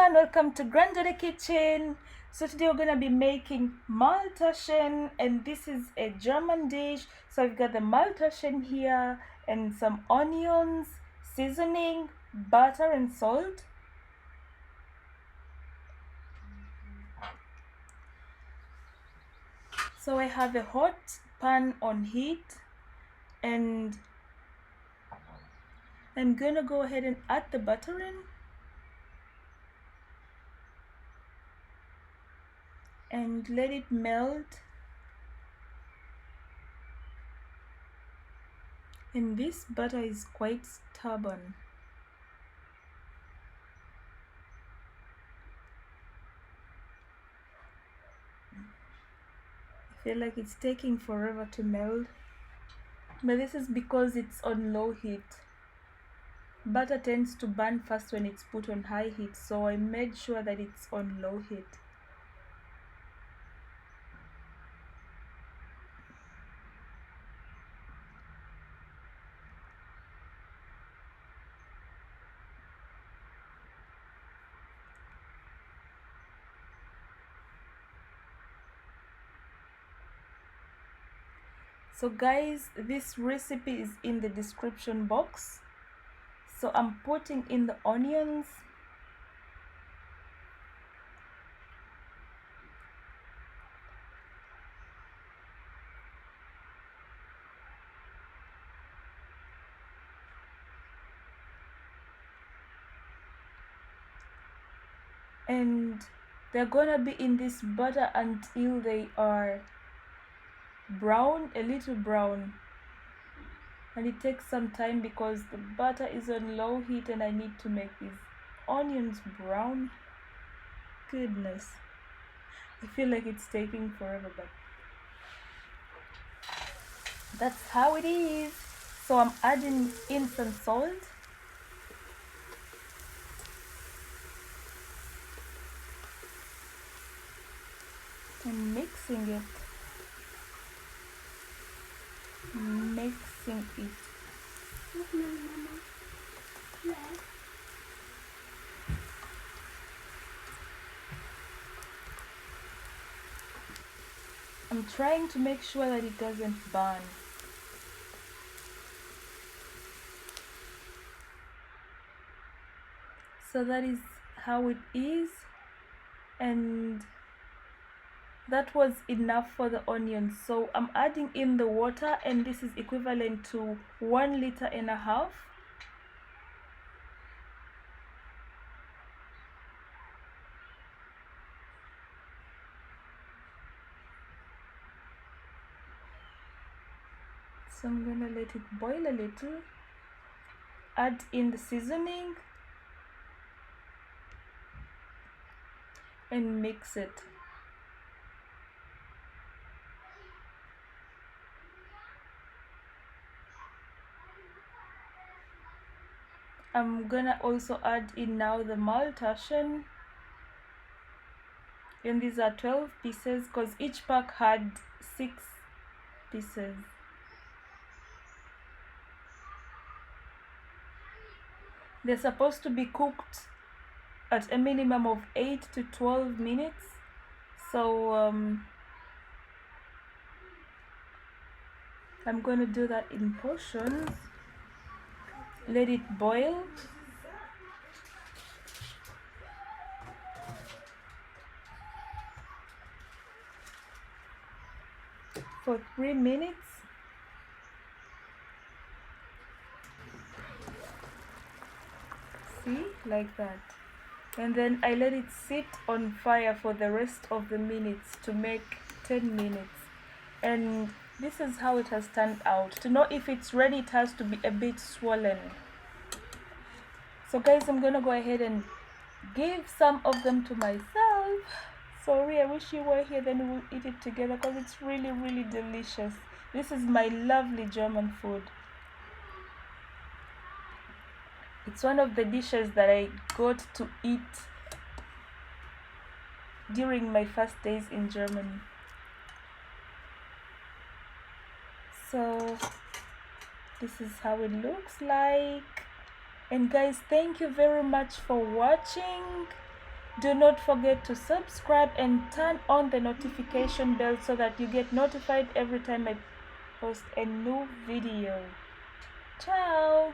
everyone, welcome to Granddaddy Kitchen. So today we're gonna be making Maultaschen, and this is a German dish. So I've got the Maultaschen here and some onions, seasoning, butter and salt. So I have a hot pan on heat, and I'm gonna go ahead and add the butter in. And let it melt. And this butter is quite stubborn. I feel like it's taking forever to melt, but this is because it's on low heat. Butter tends to burn fast when it's put on high heat, so I made sure that it's on low heat. So guys, this recipe is in the description box. So I'm putting in the onions. And they're gonna be in this butter until they are brown, a little brown. And it takes some time because the butter is on low heat and I need to make these onions brown. Goodness, I feel like it's taking forever, but that's how it is. So I'm adding in some salt. And mixing it. I'm trying to make sure that it doesn't burn. So that is how it is, and that was enough for the onions. So I'm adding in the water, and this is equivalent to 1.5 liters. So I'm gonna let it boil a little, add in the seasoning and mix it. I'm gonna also add in now the Maultaschen, and these are 12 pieces because each pack had 6 pieces. They're supposed to be cooked at a minimum of 8 to 12 minutes. So I'm going to do that in portions. Let it boil. For 3 minutes. See, like that. And then I let it sit on fire for the rest of the minutes to make 10 minutes. And this is how it has turned out. To know if it's ready, it has to be a bit swollen. So guys, I'm gonna go ahead and give some of them to myself. Sorry, I wish you were here, then we'll eat it together because it's really, really delicious. This is my lovely German food. It's one of the dishes that I got to eat during my first days in Germany. So this is how it looks like. And guys, thank you very much for watching. Do not forget to subscribe and turn on the notification bell so that you get notified every time I post a new video. Ciao!